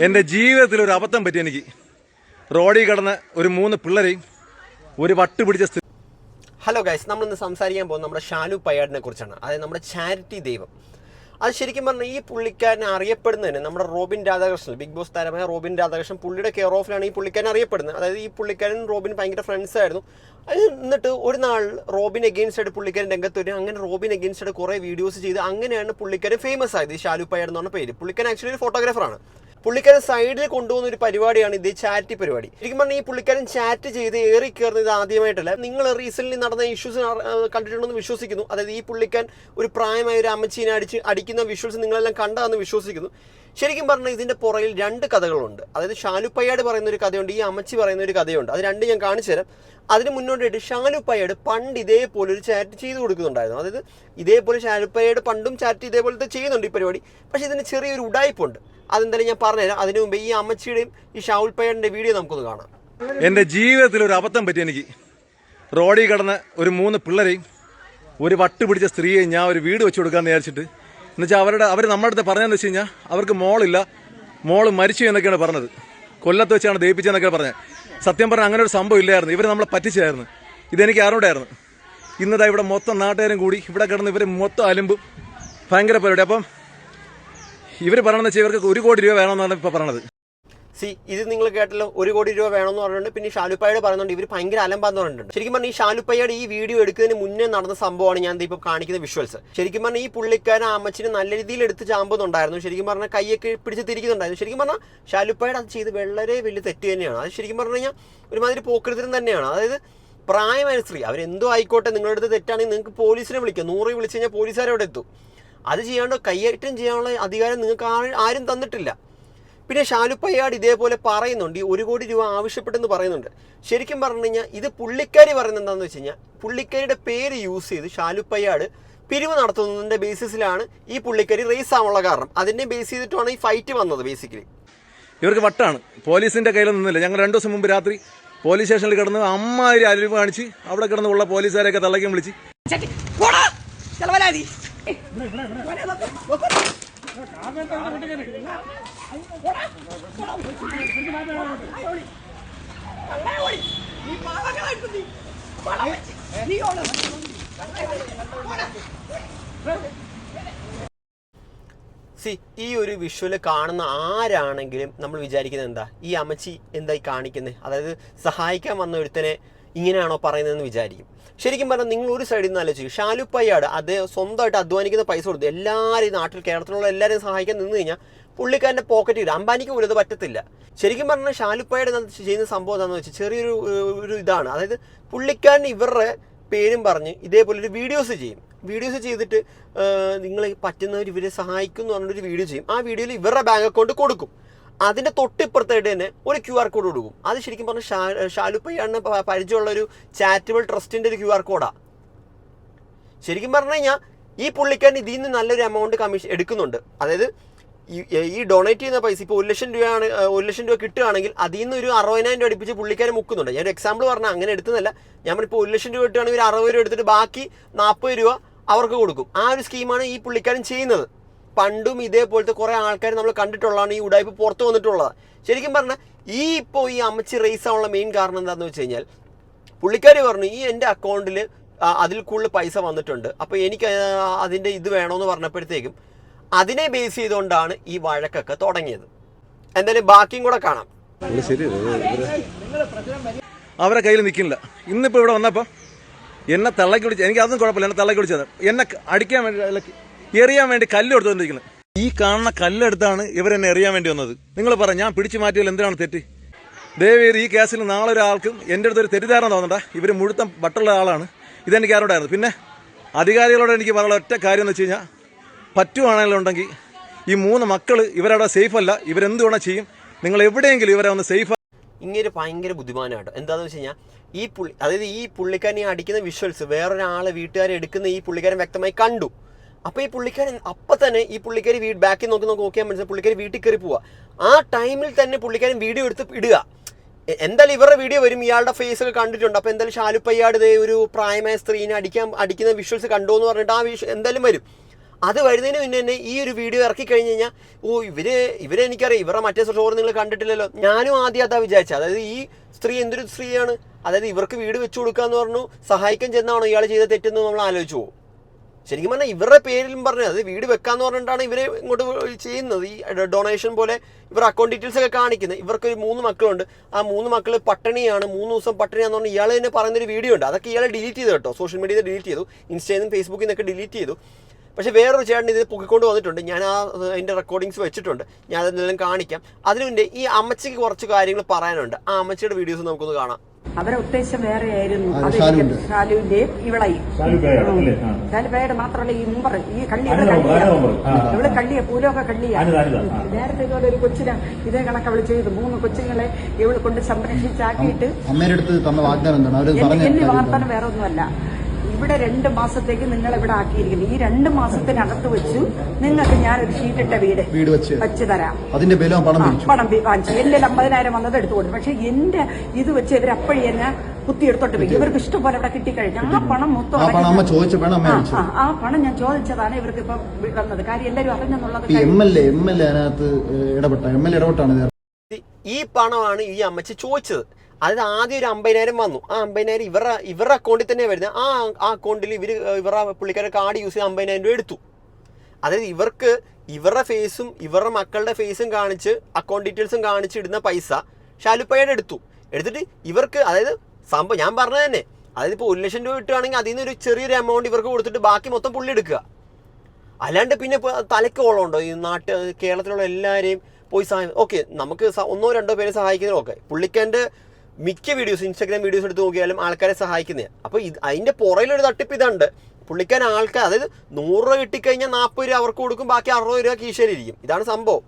എൻ്റെ ജീവിതത്തിൽ ഒരു അബദ്ധം പറ്റി എനിക്ക്. റോഡിൽ കിടന്ന് ഒരു 3 പിള്ളേരെയും ഒരു വട്ട് പിടിച്ച. ഹലോ ഗൈസ്, നമ്മളിന്ന് സംസാരിക്കാൻ പോകുന്നത് നമ്മുടെ ഷാലു പയ്യാടിനെ കുറിച്ചാണ്. അതായത് നമ്മുടെ ചാരിറ്റി ദൈവം. അത് ശരിക്കും പറഞ്ഞാൽ ഈ പുള്ളിക്കാരനെ അറിയപ്പെടുന്നതിന് നമ്മുടെ റോബിൻ രാധാകൃഷ്ണൻ, ബിഗ് ബോസ് താരമായ റോബിൻ രാധാകൃഷ്ണൻ, പുള്ളിയുടെ കെയർ ഓഫിലാണ് ഈ പുള്ളിക്കാരൻ അറിയപ്പെടുന്നത്. അതായത് ഈ പുള്ളിക്കാരൻ റോബിൻ ഭയങ്കര ഫ്രണ്ട്സ് ആയിരുന്നു. എന്നിട്ട് ഒരു നാൾ റോബിൻ എഗെയിൻസ്റ്റ് ആയിട്ട് പുള്ളിക്കാരൻ രംഗത്ത് വരും. അങ്ങനെ റോബിൻ എഗെയിൻസ്റ്റ് ആയിട്ട് കുറേ വീഡിയോസ് ചെയ്ത് അങ്ങനെയാണ് പുള്ളിക്കാരൻ ഫേമസ് ആയത്. ഈ ഷാലു പയ്യാട് എന്ന് പറഞ്ഞ പേര്. പുള്ളിക്കാരൻ ആക്ച്വലി ഒരു ഫോട്ടോഗ്രാഫറാണ്. പുള്ളിക്കാരൻ സൈഡിൽ കൊണ്ടുപോകുന്ന ഒരു പരിപാടിയാണ് ഇത്, ചാരിറ്റി പരിപാടി. ശരിക്കും പറഞ്ഞാൽ ഈ പുള്ളിക്കാരൻ ചാറ്റ് ചെയ്ത് ഏറി കയറുന്നത് ഇത് ആദ്യമായിട്ടല്ല. നിങ്ങൾ റീസെന്റ് നടന്ന ഇഷ്യൂസ് കണ്ടിട്ടുണ്ടെന്ന് വിശ്വസിക്കുന്നു. അതായത് ഈ പുള്ളിക്കാരൻ ഒരു പ്രായമായ ഒരു അമ്മച്ചീനെ അടിക്കുന്ന വിഷ്വൽസ് നിങ്ങളെല്ലാം കണ്ടതെന്ന് വിശ്വസിക്കുന്നു. ശരിക്കും പറഞ്ഞാൽ ഇതിന്റെ പുറകിൽ 2 കഥകളുണ്ട്. അതായത് ഷാലു പയ്യാട് പറയുന്ന ഒരു കഥയുണ്ട്, ഈ അമ്മച്ചി പറയുന്ന ഒരു കഥയുണ്ട്. അത് 2 ഞാൻ കാണിച്ചു തരാം. അതിന് മുന്നോട്ടായിട്ട് ഷാലു പയ്യാട് പണ്ട് ഇതേപോലെ ഒരു ചാറ്റ് ചെയ്ത് കൊടുക്കുന്നുണ്ടായിരുന്നു. അതായത് ഇതേപോലെ ഷാലു പയ്യാട് പണ്ടും ചാറ്റ് ഇതേപോലത്തെ ചെയ്യുന്നുണ്ട് ഈ പരിപാടി. പക്ഷേ ഇതിന് ചെറിയൊരു ഉടായ്പുണ്ട്. അതെന്തായാലും ഞാൻ പറഞ്ഞുതരാം. അതിനു മുമ്പ് ഈ അമ്മച്ചിയുടെയും ഈ ഷാലു പയ്യാടിന്റെ വീഡിയോ നമുക്കൊന്ന് കാണാം. എൻ്റെ ജീവിതത്തിൽ ഒരു അബദ്ധം പറ്റി എനിക്ക്. റോഡിൽ കിടന്ന് ഒരു 3 പിള്ളേരെയും ഒരു വട്ട് പിടിച്ച സ്ത്രീയെയും ഞാൻ ഒരു വീട് വെച്ച് കൊടുക്കാമെന്ന് വിചാരിച്ചിട്ട്, എന്നുവെച്ചാൽ അവർ നമ്മുടെ അടുത്ത് പറഞ്ഞതെന്ന് വെച്ച് കഴിഞ്ഞാൽ അവർക്ക് മോളില്ല, മോള് മരിച്ചു എന്നൊക്കെയാണ് പറഞ്ഞത്. കൊല്ലത്ത് വെച്ചാണ് ദയിപ്പിച്ചതെന്നൊക്കെ പറഞ്ഞത്. സത്യം പറഞ്ഞാൽ അങ്ങനെ ഒരു സംഭവം ഇല്ലായിരുന്നു. ഇവർ നമ്മളെ പറ്റിച്ചായിരുന്നു. ഇതെനിക്ക് അറിഞ്ഞൂടായിരുന്നു. ഇന്നതാ ഇവിടെ മൊത്തം നാട്ടുകാരും കൂടി ഇവിടെ കിടന്ന് ഇവർ മൊത്തം അലുമ്പും ഭയങ്കര പരിപാടി. അപ്പം ഇവർ പറയണമെന്ന് വെച്ചാൽ ഇവർക്ക് 1 കോടി രൂപ വേണമെന്നാണ് ഇപ്പോൾ പറയണത്. ഇത് നിങ്ങൾ കേട്ടല്ലോ, 1 കോടി രൂപ വേണമെന്ന് പറഞ്ഞിട്ടുണ്ട്. പിന്നെ ഷാലു പയ്യാട് പറയുന്നുണ്ട് ഇവർ ഭയങ്കര അലമ്പാന്ന് പറഞ്ഞിട്ടുണ്ട്. ശരിക്കും പറഞ്ഞാൽ ഈ ഷാലു പയ്യാട് ഈ വീഡിയോ എടുക്കുന്നതിന് മുന്നേ നടന്ന സംഭവമാണ് ഞാൻ ഇപ്പോൾ കാണിക്കുന്ന വിഷ്വൽസ്. ശരിക്കും പറഞ്ഞാൽ ഈ പുള്ളിക്കാരൻ അമ്മച്ചിനെ നല്ല രീതിയിൽ എടുത്ത് ചാമ്പുന്നുണ്ടായിരുന്നു. ശരിക്കും പറഞ്ഞാൽ കൈയൊക്കെ പിടിച്ച് തിരിക്കുന്നുണ്ടായിരുന്നു. ശരിക്കും പറഞ്ഞാൽ ഷാലു പയ്യാട് അത് ചെയ്ത് വളരെ വലിയ തെറ്റ് തന്നെയാണ്. അത് ശരിക്കും പറഞ്ഞു കഴിഞ്ഞാൽ ഒരുമാതിരി പോക്കൃതരം തന്നെയാണ്. അതായത് പ്രായമായ സ്ത്രീ അവരെന്തോ ആയിക്കോട്ടെ, നിങ്ങളുടെ അടുത്ത് തെറ്റാണെങ്കിൽ നിങ്ങൾക്ക് പോലീസിനെ വിളിക്കാം. 100 വിളിച്ച് കഴിഞ്ഞാൽ പോലീസുകാരെ അവിടെ എത്തും. അത് ചെയ്യാണ്ട് കയ്യേറ്റം ചെയ്യാനുള്ള അധികാരം നിങ്ങൾക്ക് ആരും തന്നിട്ടില്ല. പിന്നെ ഷാലു പയ്യാട് ഇതേപോലെ പറയുന്നുണ്ട്, ഈ 1 കോടി രൂപ ആവശ്യപ്പെട്ടെന്ന് പറയുന്നുണ്ട്. ശരിക്കും പറഞ്ഞു കഴിഞ്ഞാൽ ഇത് പുള്ളിക്കാരി പറയുന്നത് എന്താണെന്ന് വെച്ച് കഴിഞ്ഞാൽ പുള്ളിക്കാരിയുടെ പേര് യൂസ് ചെയ്ത് ഷാലു പയ്യാട് പിരിവ് നടത്തുന്നതിൻ്റെ ബേസിസിലാണ് ഈ പുള്ളിക്കാരി റേസ് ആവാനുള്ള കാരണം. അതിനെ ബേസ് ചെയ്തിട്ടാണ് ഈ ഫൈറ്റ് വന്നത്. ബേസിക്കലി ഇവർക്ക് വട്ടാണ്. പോലീസിന്റെ കയ്യിൽ നിന്നില്ല. ഞങ്ങൾ 2 ദിവസം മുമ്പ് രാത്രി പോലീസ് സ്റ്റേഷനിൽ കിടന്ന് അമ്മാതിരി അലിവ് കാണിച്ച് അവിടെ കിടന്ന് ഉള്ള പോലീസുകാരെയൊക്കെ തള്ളയ്ക്കും വിളിച്ച് ഈ ഒരു വിഷ്വല് കാണുന്ന ആരാണെങ്കിലും നമ്മൾ വിചാരിക്കുന്നത് എന്താ, ഈ അമ്മച്ചി എന്തായി കാണിക്കുന്നത്? അതായത് സഹായിക്കാൻ വന്ന ഒരുത്തനെ ഇങ്ങനെയാണോ പറയുന്നതെന്ന് വിചാരിക്കും. ശരിക്കും പറഞ്ഞാൽ നിങ്ങൾ ഒരു സൈഡിൽ നിന്ന് ആലോചിക്കും, ഷാലു പയ്യാട് അത് സ്വന്തമായിട്ട് അധ്വാനിക്കുന്ന പൈസ കൊടുത്ത് എല്ലാവരും നാട്ടിൽ കേരളത്തിലുള്ള എല്ലാവരെയും സഹായിക്കാൻ നിന്ന് കഴിഞ്ഞാൽ പുള്ളിക്കാരൻ്റെ പോക്കറ്റ് ഇടും. അംബാനിക്ക് പോലും അത് പറ്റത്തില്ല. ശരിക്കും പറഞ്ഞാൽ ഷാലു പയ്യാട് ചെയ്യുന്ന സംഭവം എന്താണെന്ന് വെച്ചാൽ ചെറിയൊരു ഇതാണ്. അതായത് പുള്ളിക്കാരൻ ഇവരുടെ പേരും പറഞ്ഞ് ഇതേപോലെ ഒരു വീഡിയോസ് ചെയ്യും. വീഡിയോസ് ചെയ്തിട്ട് നിങ്ങൾ പറ്റുന്നവർ ഇവരെ സഹായിക്കും എന്ന് പറഞ്ഞൊരു വീഡിയോ ചെയ്യും. ആ വീഡിയോയിൽ ഇവരുടെ ബാങ്ക് അക്കൗണ്ട് കൊടുക്കും. അതിൻ്റെ തൊട്ടിപ്പുറത്തായിട്ട് തന്നെ ഒരു QR കോഡ് കൊടുക്കും. അത് ശരിക്കും പറഞ്ഞാൽ ഷാലു പയ്യാടിന് പരിചയമുള്ള ഒരു ചാരിറ്റബിൾ ട്രസ്റ്റിൻ്റെ ഒരു QR കോഡാണ്. ശരിക്കും പറഞ്ഞു കഴിഞ്ഞാൽ ഈ പുള്ളിക്കാരൻ ഇതിൽ നിന്ന് നല്ലൊരു എമൗണ്ട് കമ്മീഷൻ എടുക്കുന്നുണ്ട്. അതായത് ഈ ഡൊണേറ്റ് ചെയ്യുന്ന പൈസ ഇപ്പോൾ 1 ലക്ഷം രൂപയാണ്, 1 ലക്ഷം രൂപ കിട്ടുകയാണെങ്കിൽ അതിൽ നിന്ന് ഒരു 60,000 രൂപ അടുപ്പിച്ച് പുള്ളിക്കാരൻ മുക്കുന്നുണ്ട്. ഞാനൊരു എക്സാമ്പിൾ പറഞ്ഞാൽ അങ്ങനെ എടുത്തുന്നല്ല. ഞാനിപ്പോൾ 1 ലക്ഷം രൂപ കിട്ടുകയാണെങ്കിൽ 60 രൂപ എടുത്തിട്ട് ബാക്കി 40 രൂപ അവർക്ക് കൊടുക്കും. ആ ഒരു സ്കീമാണ് ഈ പുള്ളിക്കാരൻ ചെയ്യുന്നത്. പണ്ടും ഇതേപോലത്തെ കുറേ ആൾക്കാർ നമ്മൾ കണ്ടിട്ടുള്ളതാണ് ഈ ഉടായ്പ പുറത്ത് വന്നിട്ടുള്ളത്. ശരിക്കും പറഞ്ഞാൽ ഈ അമ്മച്ചി റേസ് ആവാനുള്ള മെയിൻ കാരണം എന്താണെന്ന് വെച്ച് കഴിഞ്ഞാൽ പുള്ളിക്കാരി പറഞ്ഞു ഈ എൻ്റെ അക്കൗണ്ടിൽ അതിൽ കൂടുതൽ പൈസ വന്നിട്ടുണ്ട്, അപ്പോൾ എനിക്ക് അതിൻ്റെ ഇത് വേണമെന്ന് പറഞ്ഞപ്പോഴത്തേക്കും അതിനെ ബേസ് ചെയ്തുകൊണ്ടാണ് ഈ വഴക്കൊക്കെ തുടങ്ങിയത്. എന്തായാലും ബാക്കിയും കൂടെ കാണാം. അവരെ കയ്യിൽ നിൽക്കില്ല. ഇന്നിപ്പോൾ ഇവിടെ വന്നപ്പോൾ എന്നെ തള്ളക്കി വിളിച്ച്, എനിക്ക് അതൊന്നും കുഴപ്പമില്ല, എന്നെ തള്ളക്കി വിളിച്ചത് എന്നെ അടിക്കാൻ വേണ്ടി എറിയാൻ വേണ്ടി കല്ല് എടുത്തുകൊണ്ടിരിക്കുന്നത്. ഈ കാണുന്ന കല്ലെടുത്താണ് ഇവരെന്നെ എറിയാൻ വേണ്ടി വന്നത്. നിങ്ങൾ പറ, ഞാൻ പിടിച്ചു മാറ്റിയാൽ എന്തിനാണ് തെറ്റ്? ദയവേത് ഈ കേസിൽ നാളെ ഒരാൾക്കും എൻ്റെ അടുത്തൊരു തെറ്റിദ്ധാരണ തോന്നണ്ട. ഇവർ മുഴുത്തം വട്ടുള്ള ആളാണ്. ഇതെനിക്ക് അറിവുണ്ടായിരുന്നു. പിന്നെ അധികാരികളോട് എനിക്ക് പറയാനുള്ള ഒറ്റ കാര്യം എന്ന് വെച്ച് കഴിഞ്ഞാൽ പറ്റുവാണെങ്കിലുണ്ടെങ്കിൽ ഈ 3 മക്കൾ ഇവരവിടെ സേഫ് അല്ല, ഇവരെന്ത് വേണം ചെയ്യും. നിങ്ങൾ എവിടെയെങ്കിലും ഇവരെ ഒന്ന് സേഫ്. ഇങ്ങനെ ഭയങ്കര ബുദ്ധിമാനാട്ടോ. എന്താണെന്ന് വെച്ച് കഴിഞ്ഞാൽ അതായത് ഈ പുള്ളിക്കാരനെ അടിക്കുന്ന വിഷ്വൽസ് വേറൊരാളെ വീട്ടുകാരെ എടുക്കുന്ന ഈ പുള്ളിക്കാരൻ വ്യക്തമായി കണ്ടു. അപ്പോൾ ഈ പുള്ളിക്കാരൻ അപ്പം തന്നെ ഈ പുള്ളിക്കാരി ബാക്കിൽ നോക്കിയാൽ മനസ്സിലായി പുള്ളിക്കാരി വീട്ടിൽ കയറി പോവുക. ആ ടൈമിൽ തന്നെ പുള്ളിക്കാരൻ വീഡിയോ എടുത്ത് ഇടുക. എന്തായാലും ഇവരുടെ വീഡിയോ വരും, ഇയാളുടെ ഫേസ് ഒക്കെ കണ്ടിട്ടുണ്ട്. അപ്പോൾ എന്തായാലും ഷാലുപ്പയ്യാട് ഇതേ ഒരു പ്രായമായ സ്ത്രീനെ അടിക്കുന്ന വിഷ്വൽസ് കണ്ടു എന്ന് പറഞ്ഞിട്ട് ആ എന്തായാലും വരും. അത് വരുന്നതിന് മുന്നേ തന്നെ ഈ ഒരു വീഡിയോ ഇറക്കി കഴിഞ്ഞ് കഴിഞ്ഞാൽ ഇവരെ എനിക്കറിയാം, ഇവരുടെ മറ്റേ സ്റ്റോറി നിങ്ങൾ കണ്ടിട്ടില്ലല്ലോ. ഞാനും ആദ്യം അതാ വിചാരിച്ചത്. അതായത് ഈ സ്ത്രീ എന്തൊരു സ്ത്രീയാണ്, അതായത് ഇവർക്ക് വീട് വെച്ചു കൊടുക്കാന്ന് പറഞ്ഞു സഹായിക്കാൻ ചെന്നാണോ ഇയാൾ ചെയ്ത തെറ്റെന്ന് നമ്മൾ ആലോചിച്ചു പോകും. ശരിക്കും പറഞ്ഞാൽ ഇവരുടെ പേരിലും പറഞ്ഞത് അത് വീട് വെക്കാന്ന് പറഞ്ഞിട്ടാണ് ഇവരെ ഇങ്ങോട്ട് ചെയ്യുന്നത്. ഈ ഡൊണേഷൻ പോലെ ഇവർ അക്കൗണ്ട് ഡീറ്റെയിൽസ് ഒക്കെ കാണിക്കുന്നത്. ഇവർക്ക് 3 മക്കളുണ്ട്. ആ 3 മക്കൾ പട്ടിണിയാണ്, 3 ദിവസം പട്ടിണിയാന്ന് പറഞ്ഞാൽ ഇയാൾ തന്നെ പറയുന്നൊരു വീഡിയോ ഉണ്ട്. അതൊക്കെ ഇയാളെ ഡിലീറ്റ് ചെയ്തു കേട്ടോ, സോഷ്യൽ മീഡിയയിൽ ഡിലീറ്റ് ചെയ്തു, ഇൻസ്റ്റയിൽ നിന്നും ഫേസ്ബുക്കിൽ നിന്നൊക്കെ ഡിലീറ്റ് ചെയ്തു. പക്ഷേ വേറൊരു ചേട്ടൻ ഇത് പൊക്കിക്കൊണ്ട് വന്നിട്ടുണ്ട്. ഞാൻ അതിൻ്റെ റെക്കോർഡിങ്സ് വെച്ചിട്ടുണ്ട്, ഞാൻ അതെന്തെങ്കിലും കാണിക്കാം. അതിനുമുന്നേ ഈ അമ്മച്ചിക്ക് കുറച്ച് കാര്യങ്ങൾ പറയാനുണ്ട്. ആ അമ്മച്ചിയുടെ വീഡിയോസ് നമുക്കൊന്ന് കാണാം. അവരെ ഉദ്ദേശം വേറെ ആയിരുന്നു. ഷാലുവിന്റെയും ഇവളെയും ഷാലുബയുടെ മാത്രമല്ല ഈ മുമ്പർ ഈ കള്ളി ഇവള് കള്ളിയ പൂലമൊക്കെ കള്ളിയാണ്. നേരത്തെ ഇതുപോലെ ഒരു കൊച്ചിനെ ഇതേ കണക്ക് അവള് ചെയ്തു. 3 കൊച്ചുങ്ങളെ ഇവള് കൊണ്ട് സംരക്ഷിച്ചാക്കിയിട്ട് എന്നെ വാർത്തനം വേറെ ഒന്നുമല്ല. ഇവിടെ 2 മാസത്തേക്ക് നിങ്ങൾ ഇവിടെ ആക്കിയിരിക്കുന്നു. ഈ 2 മാസത്തിനകത്ത് വെച്ചു നിങ്ങൾക്ക് ഞാനൊരു ഷീറ്റിട്ട വീട് വെച്ച് തരാം. അതിന്റെ പണം വാങ്ങിച്ചു. എന്റെ 50,000 വന്നത് എടുത്തു കൊടുത്തു. പക്ഷെ എന്റെ ഇത് വെച്ച് ഇവരപ്പോഴും എന്നെ കുത്തിയെടുത്തോട്ട് പോയി. ഇവർക്ക് ഇഷ്ടംപോലെ ഇവിടെ കിട്ടിക്കഴിഞ്ഞു. ആ പണം മൊത്തം ആ പണം ഞാൻ ചോദിച്ചതാണ് ഇവർക്ക് ഇപ്പൊ വന്നത്. കാര്യം എല്ലാവരും അറിഞ്ഞെന്നുള്ളത്. ഈ പണമാണ് ഈ അമ്മച്ചി ചോദിച്ചത്. അതായത് ആദ്യം ഒരു 50,000 വന്നു. ആ 50,000 ഇവരുടെ അക്കൗണ്ടിൽ തന്നെ വരുന്നത്. ആ അക്കൗണ്ടിൽ ഇവരുടെ പുള്ളിക്കാരുടെ കാർഡ് യൂസ് ചെയ്ത് 50,000 രൂപ എടുത്തു. അതായത് ഇവരുടെ ഫേസും ഇവരുടെ മക്കളുടെ ഫേസും കാണിച്ച് അക്കൗണ്ട് ഡീറ്റെയിൽസും കാണിച്ച് ഇടുന്ന പൈസ ഷാലുപ്പയുടെ എടുത്തിട്ട് ഇവർക്ക്, അതായത് സംഭവം ഞാൻ പറഞ്ഞത് തന്നെ, അതായത് ഇപ്പോൾ 1 ലക്ഷം രൂപ കിട്ടുകയാണെങ്കിൽ അതിൽ നിന്ന് ഒരു ചെറിയൊരു എമൗണ്ട് ഇവർക്ക് കൊടുത്തിട്ട് ബാക്കി മൊത്തം പുള്ളി എടുക്കുക. അല്ലാണ്ട് പിന്നെ തലയ്ക്ക് ഓളമുണ്ടോ ഈ കേരളത്തിലുള്ള എല്ലാവരെയും പോയി ഓക്കെ നമുക്ക് 1-2 പേരെ സഹായിക്കുന്നതൊക്കെ. പുള്ളിക്കാൻ്റെ മിക്ക വീഡിയോസ് ഇൻസ്റ്റാഗ്രാം വീഡിയോസ് എടുത്ത് നോക്കിയാലും ആൾക്കാരെ സഹായിക്കുന്നതാണ്. അപ്പോൾ അതിൻ്റെ പുറയിലൊരു തട്ടിപ്പ് ഇതുണ്ട്. പുള്ളിക്കാൻ ആൾക്കാർ, അതായത് 100 രൂപ കിട്ടിക്കഴിഞ്ഞാൽ 40 രൂപ അവർക്ക് കൊടുക്കും, ബാക്കി 60 രൂപ കീശയിലിരിക്കും. ഇതാണ് സംഭവം.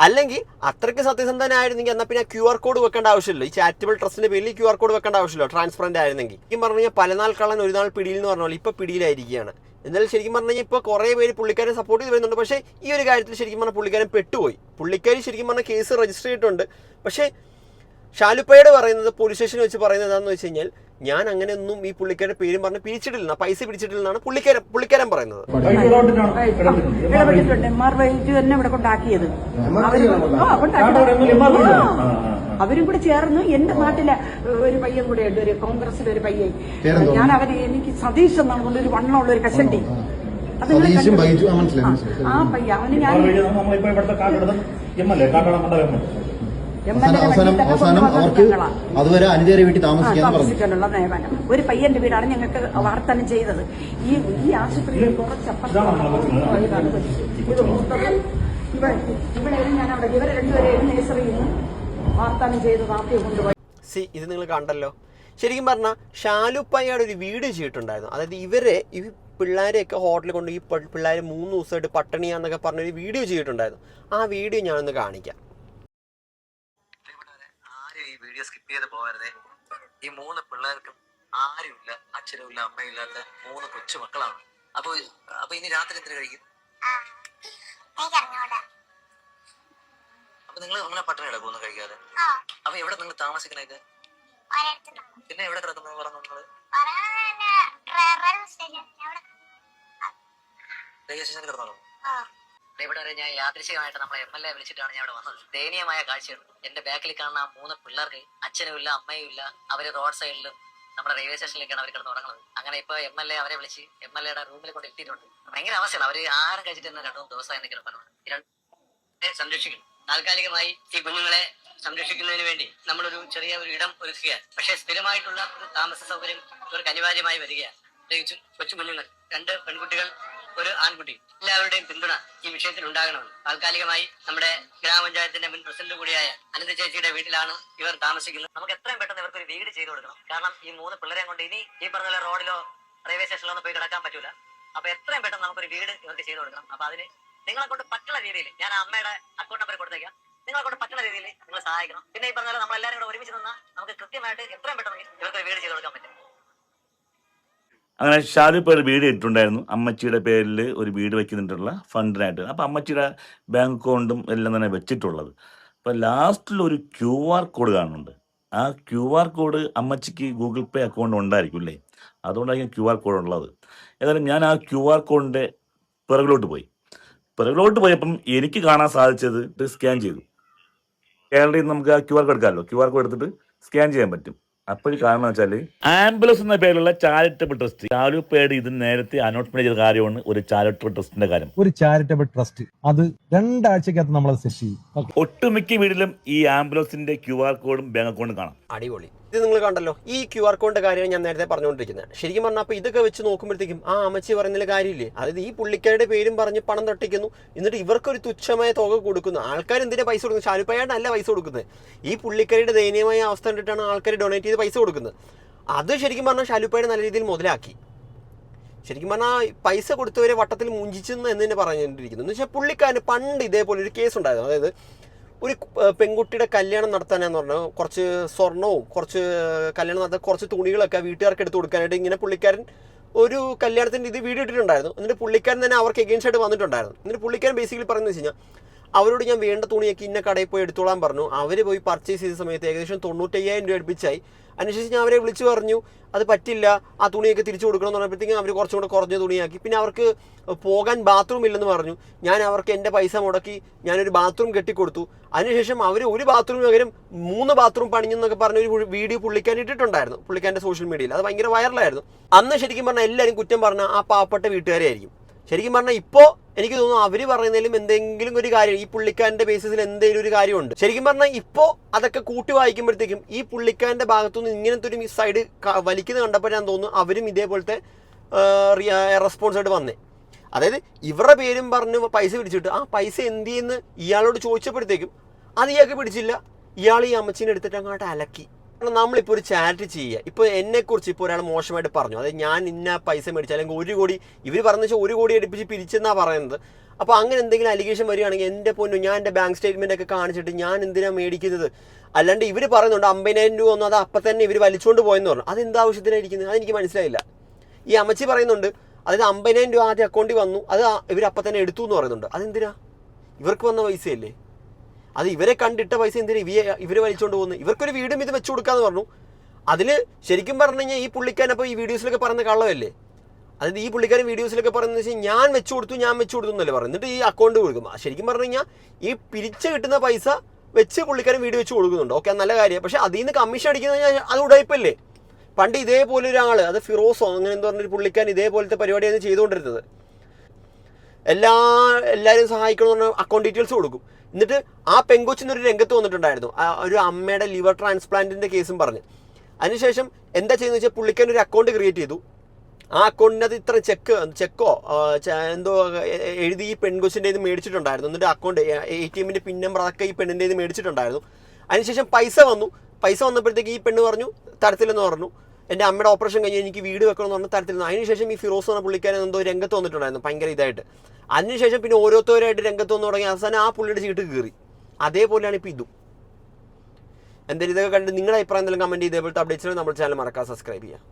അല്ലെങ്കിൽ അത്രയ്ക്ക് സത്യസന്ധനായിരുന്നെങ്കിൽ എന്നാൽ പിന്നെ QR കോഡ് വെക്കേണ്ട ആവശ്യമില്ല. ഈ ചാരിറ്റബിൾ ട്രസ്റ്റിന്റെ പേരിൽ QR കോഡ് വെക്കേണ്ട ആവശ്യമില്ല. ട്രാൻസ്പെറന്റ് ആയിരുന്നെങ്കിൽ. ശരിക്കും പറഞ്ഞു കഴിഞ്ഞാൽ പല നാൾ കള്ളൻ ഒരു നാൾ പിടിയിൽ എന്ന് പറഞ്ഞാൽ ഇപ്പോൾ പിടിയിലായിരിക്കുകയാണ്. എന്നാലും ശരിക്കും പറഞ്ഞു കഴിഞ്ഞാൽ ഇപ്പോൾ കുറേ പേര് പുള്ളിക്കാരെ സപ്പോർട്ട് ചെയ്ത് വരുന്നുണ്ട്. പക്ഷേ ഈ ഒരു കാര്യത്തിൽ ശരിക്കും പറഞ്ഞാൽ പുള്ളിക്കാരൻ പെട്ടുപോയി. പുള്ളിക്കാരി ശരിക്കും പറഞ്ഞാൽ കേസ് രജിസ്റ്റർ ചെയ്തിട്ടുണ്ട്. പക്ഷേ ഷാലുപ്പയുടെ പറയുന്നത്, പോലീസ് സ്റ്റേഷനിൽ വെച്ച് പറയുന്നത് എന്താണെന്ന് വെച്ച് കഴിഞ്ഞാൽ ഞാൻ അങ്ങനെയൊന്നും ഈ പുള്ളിക്കാരുടെ പേരും പറഞ്ഞ് പിരിച്ചിട്ടില്ല, പൈസ പിരിച്ചിട്ടില്ലെന്നാണ് പുള്ളിക്കാരൻ പറയുന്നത്. അവരും കൂടെ ചേർന്ന് എന്റെ നാട്ടിലെ ഒരു പയ്യൻ കൂടെ ഉണ്ട്, ഒരു കോൺഗ്രസിലെ ഒരു പയ്യൻ. ഞാൻ അവര് എനിക്ക് സതീഷ് എന്നാണ് കൊണ്ട് ഒരു വണ്ണമുള്ള ഒരു കഷണ്ടി. ആ പയ്യ അവന് ഞാൻ അവസാനം അവർക്ക് അതുവരെ അനുചേരി വീട്ടിൽ താമസിക്കാനുള്ള നിയമനം. ഒരു പയ്യന്റെ വീടാണ് ഞങ്ങൾക്ക് വാർത്തനം ചെയ്തത്. ഈ ആശുപത്രിയിൽ ഇവിടെ ഞാൻ അവിടെ ഇവരെ 2 പേരെയും നേഴ്സറിയിൽ നിന്ന് വാർത്തനം ചെയ്ത് വാർത്തയെ കൊണ്ടുപോയി. ഇത് നിങ്ങൾ കണ്ടല്ലോ. ശരിക്കും പറഞ്ഞാൽ ഷാലുപ്പയ്യാട് ഒരു വീഡിയോ ചെയ്തിട്ടുണ്ടായിരുന്നു. അതായത് ഈ പിള്ളേരെയൊക്കെ ഹോട്ടലിൽ കൊണ്ട് ഈ പിള്ളേർ 3 ദിവസമായിട്ട് പട്ടിണിയാന്നൊക്കെ പറഞ്ഞൊരു വീഡിയോ ചെയ്തിട്ടുണ്ടായിരുന്നു. ആ വീഡിയോ ഞാനൊന്ന് കാണിക്കാം. ഈ വീഡിയോ സ്കിപ്പ് ചെയ്ത് പോകരുതേ. ഈ 3 പിള്ളേർക്കും ആരുമില്ല, അച്ഛനുമില്ല, അമ്മയില്ലാത്ത 3 കൊച്ചു മക്കളാണ്. അപ്പൊ ഇനി രാത്രി എന്തിനു കഴിക്കും? അപ്പൊ നിങ്ങൾ അങ്ങനെ പട്ടിണി കിടക്കുന്നു കഴിക്കാതെ? അപ്പൊ എവിടെ നിങ്ങൾ താമസിക്കണേക്ക്? പിന്നെ എവിടെ കിടക്കുന്നത് പറഞ്ഞു നിങ്ങള്? റെയിൽവേ സ്റ്റേഷനിൽ കിടന്നോളൂ. ഇവിടെ ഞാൻ യാദൃശ്ചികമായിട്ട് നമ്മളെ MLA വിളിച്ചിട്ടാണ് ഞാൻ ഇവിടെ വന്നത്. ദയനീയമായ കാഴ്ചയാണ്. എന്റെ ബാക്കിൽ കാണുന്ന ആ 3 പിള്ളേർക്ക് അച്ഛനും ഇല്ല, അമ്മയും ഇല്ല. അവര് റോഡ് സൈഡിലും നമ്മുടെ റെയിൽവേ സ്റ്റേഷനിലേക്കാണ് അവർ കിടന്ന് തുടങ്ങുന്നത്. അങ്ങനെ ഇപ്പൊ MLA അവരെ വിളിച്ച് MLAയുടെ റൂമിൽ കൊണ്ട് എത്തിയിട്ടുണ്ട്. ഭയങ്കര അവസ്ഥയാണ്. അവര് ആഹാരം കഴിച്ചിട്ട് തന്നെ 2 ദിവസം എന്ന് കിടപ്പാണ്. സംരക്ഷിക്കണം. താൽക്കാലികമായി ഈ കുഞ്ഞുങ്ങളെ സംരക്ഷിക്കുന്നതിന് വേണ്ടി നമ്മളൊരു ചെറിയ ഒരു ഇടം ഒരുക്കുകയാണ്. പക്ഷെ സ്ഥിരമായിട്ടുള്ള ഒരു താമസ സൗകര്യം ഇവർക്ക് അനിവാര്യമായി വരികയാണ്. പ്രത്യേകിച്ചും കൊച്ചു കുഞ്ഞുങ്ങൾ, 2 പെൺകുട്ടികൾ, 1 ആൺകുട്ടി. എല്ലാവരുടെയും പിന്തുണ ഈ വിഷയത്തിൽ ഉണ്ടാകണമെന്ന് താൽക്കാലികമായി നമ്മുടെ ഗ്രാമപഞ്ചായത്തിന്റെ മുൻ പ്രസിഡന്റ് കൂടിയായ അനന്ത ചേച്ചിയുടെ വീട്ടിലാണ് ഇവർ താമസിക്കുന്നത്. നമുക്ക് എത്രയും പെട്ടെന്ന് ഇവർക്ക് ഒരു വീട് ചെയ്തു കൊടുക്കണം. കാരണം ഈ 3 പിള്ളേരെയും കൊണ്ട് ഇനി ഈ പറഞ്ഞ റോഡിലോ റെയിൽവേ സ്റ്റേഷനിലോ ഒന്നും പോയി കിടക്കാൻ പറ്റൂല. അപ്പൊ എത്രയും പെട്ടെന്ന് നമുക്കൊരു വീട് ഇവർക്ക് ചെയ്തു കൊടുക്കണം. അപ്പൊ അതിന് നിങ്ങളെ കൊണ്ട് പറ്റുന്ന രീതിയിൽ ഞാൻ അമ്മയുടെ അക്കൗണ്ട് നമ്പർ കൊടുത്തേക്കാം. നിങ്ങളെ കൊണ്ട് പറ്റുന്ന രീതിയിൽ നിങ്ങൾ സഹായിക്കണം. പിന്നെ ഈ പറഞ്ഞ നമ്മളെല്ലാവരും കൂടെ ഒരുമിച്ച് നിന്നാൽ നമുക്ക് കൃത്യമായിട്ട് എത്രയും പെട്ടെന്ന് ഇവർക്ക് വീട് ചെയ്തു കൊടുക്കാൻ പറ്റും. അങ്ങനെ ഷാലുപ്പ ഒരു വീട് ഇട്ടിട്ടുണ്ടായിരുന്നു. അമ്മച്ചിയുടെ പേരിൽ ഒരു വീട് വയ്ക്കുന്നുണ്ടുള്ള ഫണ്ടിനായിട്ട്. അപ്പോൾ അമ്മച്ചിയുടെ ബാങ്ക് അക്കൗണ്ടും എല്ലാം തന്നെ വെച്ചിട്ടുള്ളത്. ഇപ്പം ലാസ്റ്റിൽ ഒരു QR കോഡ് കാണുന്നുണ്ട്. ആ QR കോഡ് അമ്മച്ചിക്ക് ഗൂഗിൾ പേ അക്കൗണ്ട് ഉണ്ടായിരിക്കും അല്ലേ? അതുകൊണ്ടായിരിക്കും QR കോഡ് ഉള്ളത്. ഏതായാലും ഞാൻ ആ QR കോഡിൻ്റെ പിറകിലോട്ട് പോയി. പിറകിലോട്ട് പോയപ്പം എനിക്ക് കാണാൻ സാധിച്ചത് സ്കാൻ ചെയ്തു. കേരളത്തിൽ നമുക്ക് ആ QR കോഡ് എടുക്കാമല്ലോ. QR കോഡ് എടുത്തിട്ട് സ്കാൻ ചെയ്യാൻ പറ്റും. അപ്പോൾ കാരണം വെച്ചാൽ ആംബുലൻസ് എന്ന പേരിലുള്ള ചാരിറ്റബിൾ ട്രസ്റ്റ് ഷാലുപ്പയുടെ ഇത് നേരത്തെ അനൗൺസ്മെന്റ് ചെയ്ത കാര്യമാണ്. ഒരു ചാരിറ്റബിൾ ട്രസ്റ്റിന്റെ കാര്യം, ഒരു ചാരിറ്റബിൾ ട്രസ്റ്റ് അത് 2 ആഴ്ചക്കകത്ത് നമ്മളത് സെറ്റ് ചെയ്യും. ഒട്ടുമിക്ക വീട്ടിലും ഈ ആംബുലൻസിന്റെ QR കോഡും ബാങ്ക് അക്കൗണ്ടും കാണാം. അടിപൊളി. ഇത് നിങ്ങൾ കണ്ടല്ലോ, ഈ QR കോഡിന്റെ കാര്യമാണ് ഞാൻ നേരത്തെ പറഞ്ഞുകൊണ്ടിരിക്കുന്നത്. ശരിക്കും പറഞ്ഞാൽ അപ്പോൾ ഇതൊക്കെ വെച്ച് നോക്കുമ്പോഴത്തേക്കും ആ അമ്മച്ചി പറയുന്നതിൽ കാര്യമില്ലേ? അതായത് ഈ പുള്ളിക്കാരുടെ പേരും പറഞ്ഞ് പണം തട്ടിക്കുന്നു, എന്നിട്ട് ഇവർക്കൊരു തുച്ഛമായ തുക കൊടുക്കുന്നു. ആൾക്കാർ എന്തിനാ പൈസ കൊടുക്കുന്നത്? ഷാലുപ്പയാണ് പൈസ കൊടുക്കുന്നത്. ഈ പുള്ളിക്കാരുടെ ദയനീയമായ അവസ്ഥ കണ്ടിട്ടാണ് ആൾക്കാർ ഡൊണേറ്റ് ചെയ്ത് പൈസ കൊടുക്കുന്നത്. അത് ശരിക്കും പറഞ്ഞാൽ ഷാലുപ്പയുടെ നല്ല രീതിയിൽ മുതലാക്കി. ശരിക്കും പറഞ്ഞാൽ പൈസ കൊടുത്തവരെ വട്ടത്തിൽ മുഞ്ചിച്ചെന്ന് എന്ന് തന്നെ പറഞ്ഞുകൊണ്ടിരിക്കുന്നു. എന്ന് വെച്ചാൽ പുള്ളിക്കാരന് പണ്ട് ഇതേപോലെ ഒരു കേസ് ഉണ്ടായിരുന്നു. അതായത് ഒരു പെൺകുട്ടിയുടെ കല്യാണം നടത്താനെന്ന് പറഞ്ഞാൽ കുറച്ച് സ്വർണവും കുറച്ച് കല്യാണം നടത്താൻ കുറച്ച് തുണികളൊക്കെ വീട്ടുകാർക്ക് എടുത്ത് കൊടുക്കാനായിട്ട് ഇങ്ങനെ പുള്ളിക്കാരൻ ഒരു കല്യാണത്തിൻ്റെ ഇത് വീഡിയോ ഇട്ടിട്ടുണ്ടായിരുന്നു. എന്നിട്ട് പുള്ളിക്കാരൻ തന്നെ അവർക്ക് എഗെയിൻസ്റ്റ് ആയിട്ട് വന്നിട്ടുണ്ടായിരുന്നു. എന്നിട്ട് പുള്ളിക്കാരൻ ബേസിക്കലി പറയുന്നത് വെച്ച് കഴിഞ്ഞാൽ അവരോട് ഞാൻ വേണ്ട തുണിയൊക്കെ ഇന്ന കടയിൽ പോയി എടുത്തോളാൻ പറഞ്ഞു. അവർ പോയി പർച്ചേസ് ചെയ്ത സമയത്ത് ഏകദേശം 95,000 രൂപ അടുപ്പിച്ചായി. അതിനുശേഷം ഞാൻ അവരെ വിളിച്ചു പറഞ്ഞു അത് പറ്റില്ല, ആ തുണിയൊക്കെ തിരിച്ചു കൊടുക്കണം എന്ന് പറഞ്ഞപ്പോഴത്തേക്കും അവർ കുറച്ചും കൂടെ കുറഞ്ഞ തുണിയാക്കി. പിന്നെ അവർക്ക് പോകാൻ ബാത്റൂം ഇല്ലെന്ന് പറഞ്ഞു. ഞാൻ അവർക്ക് എൻ്റെ പൈസ മുടക്കി ഞാനൊരു ബാത്റൂം കെട്ടിക്കൊടുത്തു. അതിനുശേഷം അവർ ഒരു ബാത്റൂമിന് പകരം 3 ബാത്റൂം പണിഞ്ഞെന്നൊക്കെ പറഞ്ഞൊരു വീഡിയോ പുള്ളിക്കാൻ ഇട്ടിട്ടുണ്ടായിരുന്നു പുള്ളിക്കാരൻ്റെ സോഷ്യൽ മീഡിയയിൽ. അത് ഭയങ്കര വൈറലായിരുന്നു. അന്ന് ശരിക്കും പറഞ്ഞാൽ എല്ലാവരും കുറ്റം പറഞ്ഞാൽ ആ പാവപ്പെട്ട വീട്ടുകാരെ ആയിരിക്കും. ശരിക്കും പറഞ്ഞാൽ ഇപ്പോൾ എനിക്ക് തോന്നുന്നു അവർ പറയുന്നതിലും എന്തെങ്കിലും ഒരു കാര്യം ഈ പുള്ളിക്കാരൻ്റെ ബേസിസിൽ എന്തെങ്കിലും ഒരു കാര്യമുണ്ട്. ശരിക്കും പറഞ്ഞാൽ ഇപ്പോൾ അതൊക്കെ കൂട്ടി വായിക്കുമ്പോഴത്തേക്കും ഈ പുള്ളിക്കാരൻ്റെ ഭാഗത്തുനിന്ന് ഇങ്ങനത്തെ ഒരു സൈഡ് വലിക്കുന്നത് കണ്ടപ്പോൾ ഞാൻ തോന്നുന്നു അവരും ഇതേപോലത്തെ റെസ്പോൺസായിട്ട് വന്നേ. അതായത് ഇവരുടെ പേരും പറഞ്ഞ് പൈസ പിടിച്ചിട്ട് ആ പൈസ എന്ത് ചെയ്യുന്ന ഇയാളോട് ചോദിച്ചപ്പോഴത്തേക്കും അത് ഇയാൾക്ക് പിടിച്ചില്ല. ഇയാൾ ഈ അമ്മച്ചീനെ എടുത്തിട്ട് അങ്ങോട്ട് അലക്കി. നമ്മളിപ്പോൾ ഒരു ചാറ്റ് ചെയ്യുക. ഇപ്പോൾ എന്നെക്കുറിച്ച് ഇപ്പോൾ ഒരാൾ മോശമായിട്ട് പറഞ്ഞു, അതായത് ഞാൻ ഇന്ന പൈസ മേടിച്ചു അല്ലെങ്കിൽ 1 കോടി ഇവർ പറഞ്ഞു വെച്ചാൽ 1 കോടി അടുപ്പിച്ച് പിരിച്ചെന്നാണ് പറയുന്നത്. അപ്പോൾ അങ്ങനെ എന്തെങ്കിലും അലിഗേഷൻ വരികയാണെങ്കിൽ എൻ്റെ പൊന്നു ഞാൻ എൻ്റെ ബാങ്ക് സ്റ്റേറ്റ്മെൻ്റ് ഒക്കെ കാണിച്ചിട്ട് ഞാൻ എന്തിനാണ് മേടിക്കുന്നത്? അല്ലാണ്ട് ഇവർ പറയുന്നുണ്ട് 50,000 രൂപ ഒന്നും അത് അപ്പം തന്നെ ഇവർ വലിച്ചുകൊണ്ട് പോയെന്ന് പറഞ്ഞു. അതെന്താവശ്യത്തിനായിരിക്കുന്നത്? അതെനിക്ക് മനസ്സിലായില്ല. ഈ അമ്മച്ചി പറയുന്നുണ്ട് അതായത് 50,000 രൂപ ആദ്യം അക്കൗണ്ടിൽ വന്നു, അത് ഇവർ അപ്പം തന്നെ എടുത്തു എന്ന് പറയുന്നുണ്ട്. അതെന്തിനാ? ഇവർക്ക് വന്ന പൈസയല്ലേ? അത് ഇവരെ കണ്ടിട്ട പൈസ എന്തിനാ ഇവർ വലിച്ചുകൊണ്ട് പോകുന്നത്? ഇവർക്കൊരു വീടും ഇത് വെച്ചു കൊടുക്കാന്ന് പറഞ്ഞു. അതിൽ ശരിക്കും പറഞ്ഞു കഴിഞ്ഞാൽ ഈ പുള്ളിക്കാരൻ അപ്പോൾ ഈ വീഡിയോസിലൊക്കെ പറയുന്ന കള്ളമല്ലേ? അതായത് ഈ പുള്ളിക്കാരൻ വീഡിയോസിലൊക്കെ പറയുന്നത് വെച്ചാൽ ഞാൻ വെച്ചു കൊടുത്തു എന്നല്ലേ പറയും. എന്നിട്ട് ഈ അക്കൗണ്ട് കൊടുക്കും. ശരിക്കും പറഞ്ഞു കഴിഞ്ഞാൽ ഈ പിരിച്ച് കിട്ടുന്ന പൈസ വെച്ച് പുള്ളിക്കാരൻ വീഡിയോ വെച്ച് കൊടുക്കുന്നുണ്ട്. ഓക്കെ, നല്ല കാര്യം. പക്ഷേ അതിൽ നിന്ന് കമ്മീഷൻ അടിക്കുന്നത് അത് ഉടായ്പല്ലേ? പണ്ട് ഇതേപോലെ ഒരാൾ, അത് ഫിറോസോ അങ്ങനെ എന്ന് പറഞ്ഞൊരു പുള്ളിക്കാരൻ ഇതേപോലത്തെ പരിപാടിയാണ് ചെയ്തുകൊണ്ടിരുന്നത്. എല്ലാവരും സഹായിക്കണമെന്ന് പറഞ്ഞാൽ അക്കൗണ്ട് ഡീറ്റെയിൽസ് കൊടുക്കും. എന്നിട്ട് ആ പെങ്കൊച്ചിനൊരു രംഗത്ത് വന്നിട്ടുണ്ടായിരുന്നു, ഒരു അമ്മയുടെ ലിവർ ട്രാൻസ്പ്ലാന്റിൻ്റെ കേസും പറഞ്ഞ്. അതിനുശേഷം എന്താ ചെയ്യുന്നത് വെച്ചാൽ പുള്ളിക്കാരൻ ഒരു അക്കൗണ്ട് ക്രിയേറ്റ് ചെയ്തു. ആ അക്കൗണ്ടിനകത്ത് ഇത്ര ചെക്കോ എന്തോ എഴുതി ഈ പെൺകൊച്ചിൻ്റെ ഇത് മേടിച്ചിട്ടുണ്ടായിരുന്നു. എന്നിട്ട് അക്കൗണ്ട് ATMൻ്റെ പിൻ നമ്പർ അതൊക്കെ ഈ പെണ്ണിൻ്റെ ഇത് മേടിച്ചിട്ടുണ്ടായിരുന്നു. അതിനുശേഷം പൈസ വന്നപ്പോഴത്തേക്ക് ഈ പെണ്ണ് പറഞ്ഞു തരത്തില്ലെന്ന് പറഞ്ഞു. എൻ്റെ അമ്മയുടെ ഓപ്പറേഷൻ കഴിഞ്ഞ് എനിക്ക് വീട് വെക്കണമെന്ന് പറഞ്ഞ തരത്തിലെന്ന്. അതിനുശേഷം ഈ ഫിറോസ് എന്ന പുള്ളിക്കാരൻ എന്തോ രംഗത്ത് വന്നിട്ടുണ്ടായിരുന്നു ഭയങ്കര ഇതായിട്ട്. അതിനുശേഷം പിന്നെ ഓരോരുത്തരായിട്ട് രംഗത്ത് വന്ന് തുടങ്ങി. അവസാനം ആ പുള്ളിയുടെ ചീട്ട് കയറി. അതേപോലെയാണ് ഇപ്പോൾ ഇതും. എന്തായാലും ഇതൊക്കെ കണ്ട് നിങ്ങളുടെ അഭിപ്രായം എന്തെങ്കിലും കമൻറ്റ് ചെയ്തേപോലത്തെ അപ്ഡേറ്റ്സിന് നമ്മുടെ ചാനൽ മറക്കാതെ സബ്സ്ക്രൈബ് ചെയ്യുക.